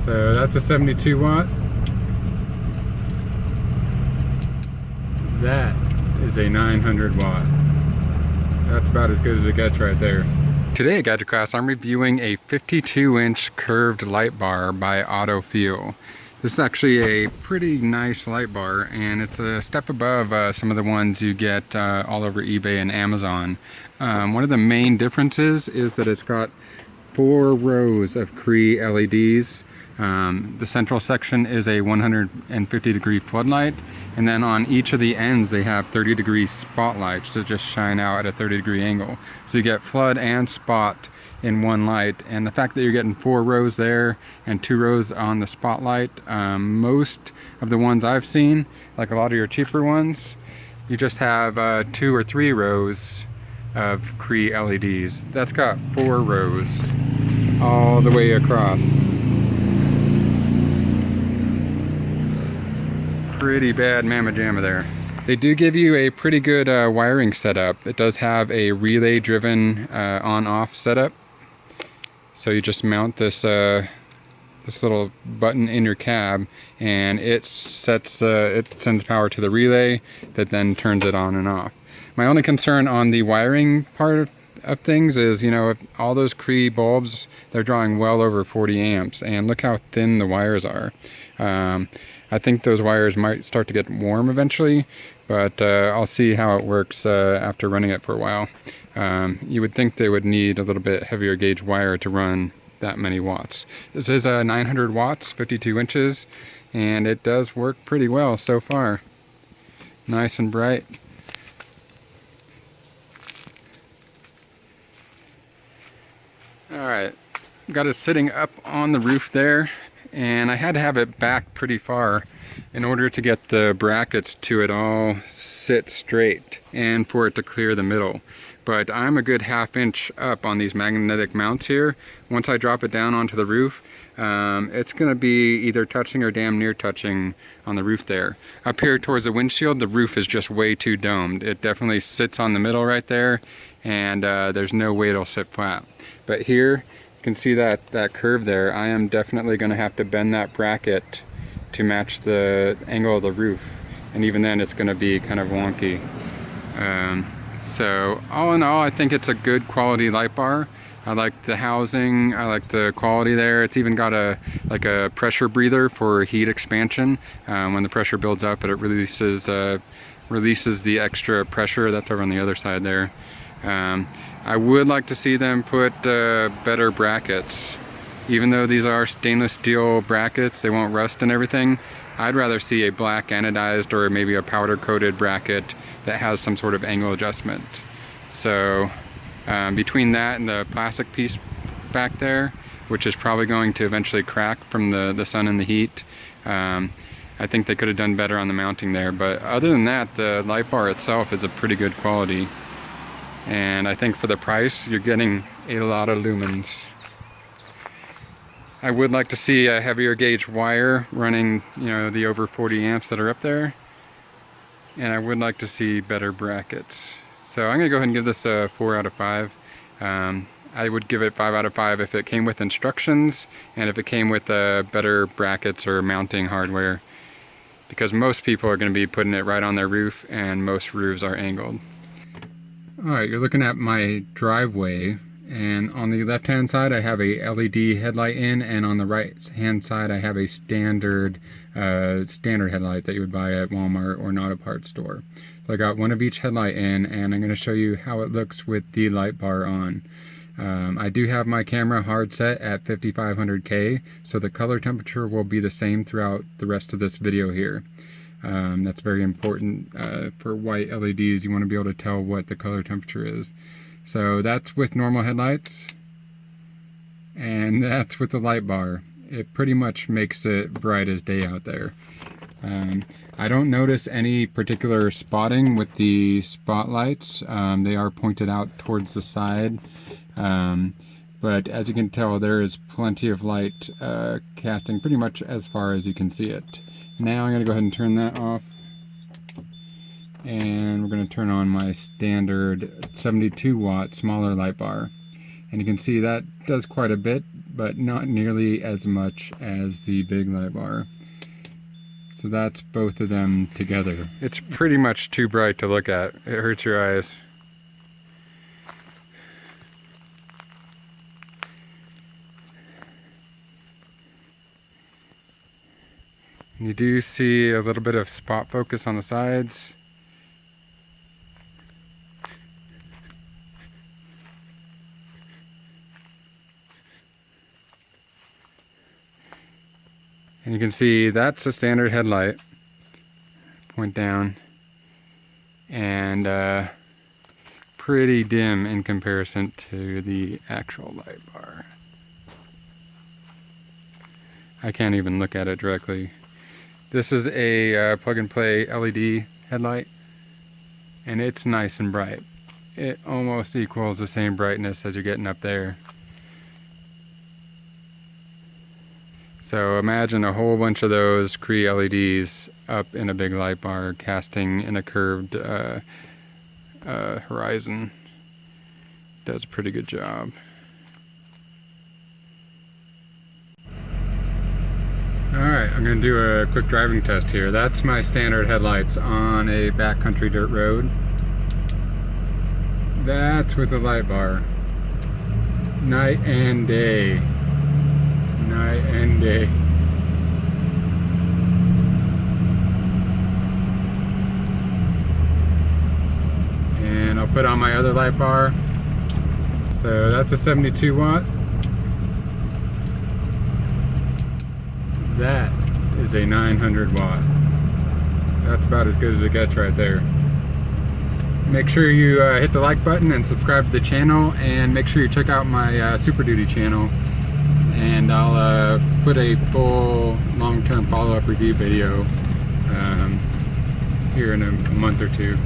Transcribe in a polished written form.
So that's a 72 watt. That is a 900 watt. That's about as good as it gets right there. Today at Gadget Class, I'm reviewing a 52-inch curved light bar by AutoFeel. This is actually a pretty nice light bar, and it's a step above some of the ones you get all over eBay and Amazon. One of the main differences is that it's got 4 rows of CREE LEDs. The central section is a 150-degree floodlight, and then on each of the ends they have 30-degree spotlights that just shine out at a 30-degree angle. So you get flood and spot in one light, and the fact that you're getting 4 rows there and 2 rows on the spotlight, most of the ones I've seen, like a lot of your cheaper ones, you just have 2 or 3 rows of CREE LEDs. That's got 4 rows all the way across. Pretty bad mamma jamma there. They do give you a pretty good wiring setup. It does have a relay driven on-off setup. So you just mount this this little button in your cab, and it sends power to the relay that then turns it on and off. My only concern on the wiring part of things is, you know, all those CREE bulbs, they're drawing well over 40 amps, and look how thin the wires are. I think those wires might start to get warm eventually, but I'll see how it works after running it for a while. You would think they would need a little bit heavier gauge wire to run that many watts. This is 900 watts, 52 inches, and it does work pretty well so far. Nice and bright. Alright, got it sitting up on the roof there, and I had to have it back pretty far in order to get the brackets to it all sit straight and for it to clear the middle. But I'm a good 1/2 inch up on these magnetic mounts here. Once I drop it down onto the roof, it's going to be either touching or damn near touching on the roof there. Up here towards the windshield, the roof is just way too domed. It definitely sits on the middle right there, and there's no way it'll sit flat. But here, you can see that curve there. I am definitely going to have to bend that bracket to match the angle of the roof, and even then it's going to be kind of wonky. So all in all, I think it's a good quality light bar. I like the housing, I like the quality there. It's even got a pressure breather for heat expansion. When the pressure builds up, it releases the extra pressure. That's over on the other side there. I would like to see them put better brackets. Even though these are stainless steel brackets, they won't rust and everything, I'd rather see a black anodized or maybe a powder coated bracket that has some sort of angle adjustment. So between that and the plastic piece back there, which is probably going to eventually crack from the sun and the heat, I think they could have done better on the mounting there. But other than that, the light bar itself is a pretty good quality. And I think for the price, you're getting a lot of lumens. I would like to see a heavier gauge wire running, you know, the over 40 amps that are up there. And I would like to see better brackets. So I'm going to go ahead and give this a 4 out of 5. I would give it 5 out of 5 if it came with instructions and if it came with better brackets or mounting hardware. Because most people are going to be putting it right on their roof, and most roofs are angled. Alright, you're looking at my driveway, and on the left hand side I have a LED headlight in, and on the right hand side I have a standard headlight that you would buy at Walmart or not a parts store. So I got one of each headlight in, and I'm going to show you how it looks with the light bar on. I do have my camera hard set at 5500K, so the color temperature will be the same throughout the rest of this video here. That's very important for white LEDs. You want to be able to tell what the color temperature is. So that's with normal headlights, and that's with the light bar. It pretty much makes it bright as day out there. I don't notice any particular spotting with the spotlights. They are pointed out towards the side, but as you can tell, there is plenty of light casting pretty much as far as you can see it. Now I'm going to go ahead and turn that off, and we're going to turn on my standard 72 watt smaller light bar, and you can see that does quite a bit. but not nearly as much as the big light bar. So that's both of them together. It's pretty much too bright to look at. It hurts your eyes. You do see a little bit of spot focus on the sides. And you can see that's a standard headlight. Point down. And pretty dim in comparison to the actual light bar. I can't even look at it directly. This is a plug-and-play LED headlight, and it's nice and bright. It almost equals the same brightness as you're getting up there. So imagine a whole bunch of those CREE LEDs up in a big light bar, casting in a curved horizon. Does a pretty good job. Alright, I'm going to do a quick driving test here. That's my standard headlights on a backcountry dirt road. That's with a light bar. Night and day. Night and day. And I'll put on my other light bar. So that's a 72 watt. That is a 900 watt. That's about as good as it gets right there. Make sure you hit the like button and subscribe to the channel, and make sure you check out my Super Duty channel, and I'll put a full long-term follow-up review video here in a month or two.